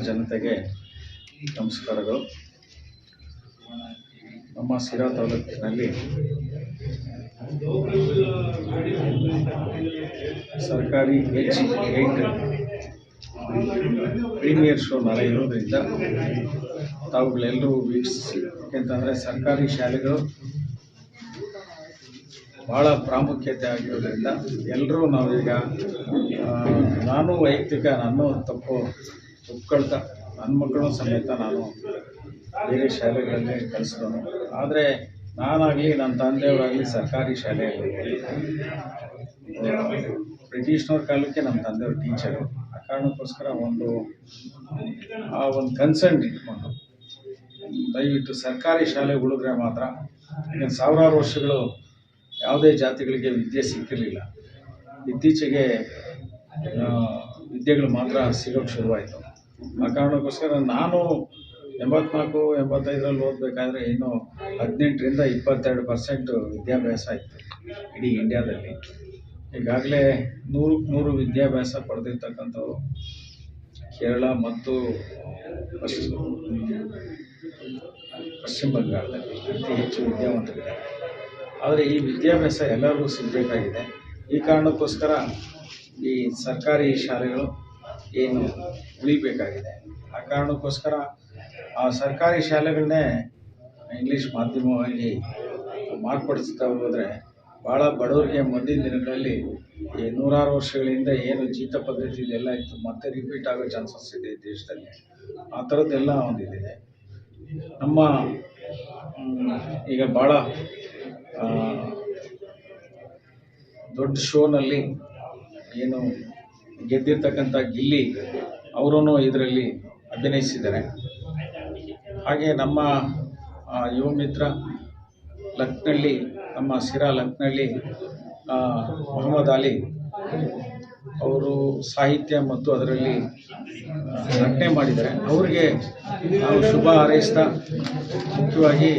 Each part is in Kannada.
ಜನತೆಗೆ ನಮಸ್ಕಾರಗಳು. ನಮ್ಮ ಸಿರಾ ತಾಲೂಕಿನಲ್ಲಿ ಸರ್ಕಾರಿ H8 ಪ್ರೀಮಿಯರ್ ಶೋ ನಾಳೆ ಇರೋದ್ರಿಂದ ತಾವುಗಳೆಲ್ಲರೂ ವೀಕ್ಷಿಸಿ. ಯಾಕೆಂತಂದರೆ ಸರ್ಕಾರಿ ಶಾಲೆಗಳು ಭಾಳ ಪ್ರಾಮುಖ್ಯತೆ ಆಗಿರೋದ್ರಿಂದ ಎಲ್ಲರೂ ನಾವೀಗ ನಾನು ವೈಯಕ್ತಿಕ ನನ್ನ ತಪ್ಪು ಒಪ್ಕೊಳ್ತಾ ನನ್ನ ಮಕ್ಕಳು ಸಮೇತ ನಾನು ಬೇರೆ ಶಾಲೆಗಳಲ್ಲಿ ಕಲಿಸಿದನು. ಆದರೆ ನಾನಾಗಲಿ ನನ್ನ ತಂದೆಯವರಾಗಲಿ ಸರ್ಕಾರಿ ಶಾಲೆಯಲ್ಲಿ ಬ್ರಿಟಿಷ್ನವ್ರ ಕಾಲಕ್ಕೆ ನಮ್ಮ ತಂದೆಯವರು ಟೀಚರು. ಆ ಕಾರಣಕ್ಕೋಸ್ಕರ ಒಂದು ಕನ್ಸರ್ನ್ ಇಟ್ಕೊಂಡು ದಯವಿಟ್ಟು ಸರ್ಕಾರಿ ಶಾಲೆ ಉಳಿದ್ರೆ ಮಾತ್ರ, ಈಗ ಸಾವಿರಾರು ವರ್ಷಗಳು ಯಾವುದೇ ಜಾತಿಗಳಿಗೆ ವಿದ್ಯೆ ಸಿಕ್ಕಿರಲಿಲ್ಲ. ಇತ್ತೀಚೆಗೆ ವಿದ್ಯೆಗಳು ಮಾತ್ರ ಸಿಗೋಕ್ಕೆ ಶುರುವಾಯಿತು. ಆ ಕಾರಣಕ್ಕೋಸ್ಕರ ನಾನು 84-85ರಲ್ಲಿ ಓದಬೇಕಾದ್ರೆ ಇನ್ನೂ 18ರಿಂದ 22% ವಿದ್ಯಾಭ್ಯಾಸ ಇತ್ತು ಇಡೀ ಇಂಡಿಯಾದಲ್ಲಿ. ಈಗಾಗಲೇ 100 ವಿದ್ಯಾಭ್ಯಾಸ ಪಡೆದಿರ್ತಕ್ಕಂಥವ್ರು ಕೇರಳ ಮತ್ತು ಪಶ್ಚಿಮ ಬಂಗಾಳದಲ್ಲಿ ಅತಿ ಹೆಚ್ಚು ವಿದ್ಯಾವಂತರಿದ್ದಾರೆ. ಆದರೆ ಈ ವಿದ್ಯಾಭ್ಯಾಸ ಎಲ್ಲರಿಗೂ ಸಿಗಬೇಕಾಗಿದೆ. ಈ ಕಾರಣಕ್ಕೋಸ್ಕರ ಈ ಸರ್ಕಾರಿ ಶಾಲೆಗಳು ಏನು ಉಳಿಬೇಕಾಗಿದೆ. ಆ ಕಾರಣಕ್ಕೋಸ್ಕರ ಆ ಸರ್ಕಾರಿ ಶಾಲೆಗಳನ್ನೇ ಇಂಗ್ಲೀಷ್ ಮಾಧ್ಯಮವಾಗಿ ಮಾರ್ಪಡಿಸ್ತಾ ಹೋದರೆ ಭಾಳ ಬಡವರಿಗೆ ಮುಂದಿನ ದಿನಗಳಲ್ಲಿ ಈ 100 ವರ್ಷಗಳಿಂದ ಏನು ಜೀತ ಪದ್ಧತಿ ಇದೆಲ್ಲ ಇತ್ತು ಮತ್ತೆ ರಿಪೀಟ್ ಆಗೋ ಚಾನ್ಸಸ್ ಇದೆ ದೇಶದಲ್ಲಿ. ಆ ಥರದ್ದೆಲ್ಲ ಒಂದಿದೆ. ನಮ್ಮ ಈಗ ಭಾಳ ದೊಡ್ಡ ಶೋನಲ್ಲಿ ಏನು ಗೆದ್ದಿರ್ತಕ್ಕಂಥ ಗಿಲ್ಲಿ ಅವರೂ ಇದರಲ್ಲಿ ಅಭಿನಯಿಸಿದ್ದಾರೆ. ಹಾಗೆ ನಮ್ಮ ಯುವ ಮಿತ್ರ ಲಕ್ನಳ್ಳಿ, ನಮ್ಮ ಸಿರಾ ಲಕ್ನಳ್ಳಿ ಮೊಹಮ್ಮದ್ ಅಲಿ ಅವರು ಸಾಹಿತ್ಯ ಮತ್ತು ಅದರಲ್ಲಿ ನಟನೆ ಮಾಡಿದ್ದಾರೆ. ಅವ್ರಿಗೆ ನಾವು ಶುಭ ಹಾರೈಸ್ತಾ, ಮುಖ್ಯವಾಗಿ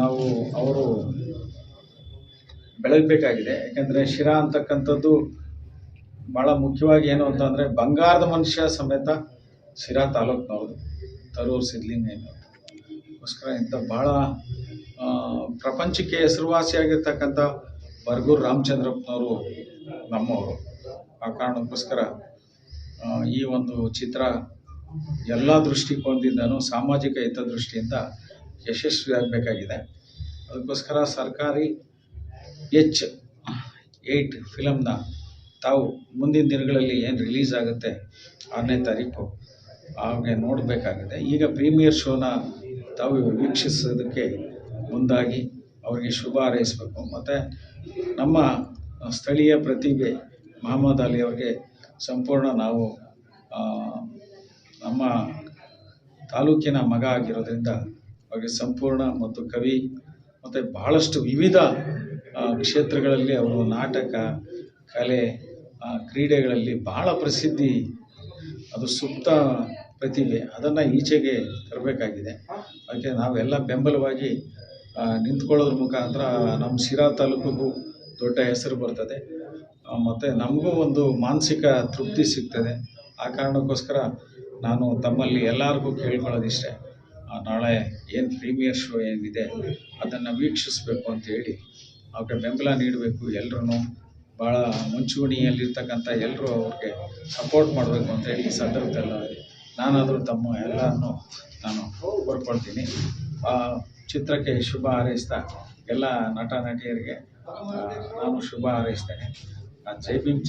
ನಾವು ಅವರು ಬೆಳಗಬೇಕಾಗಿದೆ. ಯಾಕೆಂದರೆ ಶಿರಾ ಅಂತಕ್ಕಂಥದ್ದು ಭಾಳ ಮುಖ್ಯವಾಗಿ ಏನು ಅಂತಂದರೆ ಬಂಗಾರದ ಮನುಷ್ಯ ಸಮೇತ ಶಿರಾ ತಾಲೂಕಿನವ್ರದ್ದು, ತರೂರು ಸಿದ್ಧಲಿಂಗಯ್ಯನವ್ರಿಗೋಸ್ಕರ ಇಂಥ ಭಾಳ ಪ್ರಪಂಚಕ್ಕೆ ಹೆಸರುವಾಸಿಯಾಗಿರ್ತಕ್ಕಂಥ ಬರಗೂರು ರಾಮಚಂದ್ರಪ್ಪನವರು ನಮ್ಮವರು. ಆ ಕಾರಣಕ್ಕೋಸ್ಕರ ಈ ಒಂದು ಚಿತ್ರ ಎಲ್ಲ ದೃಷ್ಟಿಕೋನದಿಂದನೂ ಸಾಮಾಜಿಕ ಹಿತದೃಷ್ಟಿಯಿಂದ ಯಶಸ್ವಿಯಾಗಬೇಕಾಗಿದೆ. ಅದಕ್ಕೋಸ್ಕರ ಸರ್ಕಾರಿ H8 ಫಿಲಮ್ನ ತಾವು ಮುಂದಿನ ದಿನಗಳಲ್ಲಿ ಏನು ರಿಲೀಸ್ ಆಗುತ್ತೆ 6ನೇ ತಾರೀಕು ಆವಾಗ ನೋಡಬೇಕಾಗಿದೆ. ಈಗ ಪ್ರೀಮಿಯರ್ ಶೋನ ತಾವು ವೀಕ್ಷಿಸೋದಕ್ಕೆ ಮುಂದಾಗಿ ಅವರಿಗೆ ಶುಭ ಹಾರೈಸಬೇಕು. ಮತ್ತು ನಮ್ಮ ಸ್ಥಳೀಯ ಪ್ರತಿಭೆ ಮೊಹಮ್ಮದ್ ಅಲಿ ಅವರಿಗೆ ಸಂಪೂರ್ಣ ನಾವು ನಮ್ಮ ತಾಲೂಕಿನ ಮಗ ಆಗಿರೋದ್ರಿಂದ ಅವರಿಗೆ ಸಂಪೂರ್ಣ ಮತ್ತು ಕವಿ ಮತ್ತು ಬಹಳಷ್ಟು ವಿವಿಧ ಕ್ಷೇತ್ರಗಳಲ್ಲಿ ಅವರು ನಾಟಕ, ಕಲೆ, ಕ್ರೀಡೆಗಳಲ್ಲಿ ಬಹಳ ಪ್ರಸಿದ್ಧಿ, ಅದು ಸುಪ್ತ ಪ್ರತಿಭೆ, ಅದನ್ನು ಈಚೆಗೆ ತರಬೇಕಾಗಿದೆ. ಅದಕ್ಕೆ ನಾವೆಲ್ಲ ಬೆಂಬಲವಾಗಿ ನಿಂತ್ಕೊಳ್ಳೋದ್ರ ಮುಖಾಂತರ ನಮ್ಮ ಸಿರಾ ತಾಲೂಕಿಗೂ ದೊಡ್ಡ ಹೆಸರು ಬರ್ತದೆ ಮತ್ತು ನಮಗೂ ಒಂದು ಮಾನಸಿಕ ತೃಪ್ತಿ ಸಿಗ್ತದೆ. ಆ ಕಾರಣಕ್ಕೋಸ್ಕರ ನಾನು ತಮ್ಮಲ್ಲಿ ಎಲ್ಲರಿಗೂ ಕೇಳ್ಕೊಳ್ಳೋದಿಷ್ಟೇ, ನಾಳೆ ಏನು ಪ್ರೀಮಿಯರ್ ಶೋ ಏನಿದೆ ಅದನ್ನು ವೀಕ್ಷಿಸಬೇಕು ಅಂತೇಳಿ ಅವ್ರಿಗೆ ಬೆಂಬಲ ನೀಡಬೇಕು. ಎಲ್ಲರೂ ಭಾಳ ಮುಂಚೂಣಿಯಲ್ಲಿರ್ತಕ್ಕಂಥ ಎಲ್ಲರೂ ಅವ್ರಿಗೆ ಸಪೋರ್ಟ್ ಮಾಡಬೇಕು ಅಂತೇಳಿ ಈ ಸಂದರ್ಭದಲ್ಲಿ ನಾನಾದರೂ ತಮ್ಮ ಎಲ್ಲರನ್ನೂ ನಾನು ಕೋರ್ಕೊಳ್ತೀನಿ. ಚಿತ್ರಕ್ಕೆ ಶುಭ ಹಾರೈಸ್ತಾ ಎಲ್ಲ ನಟ ನಟಿಯರಿಗೆ ನಾನು ಶುಭ ಹಾರೈಸ್ತೇನೆ. ಜೈ ಭೀಮ್.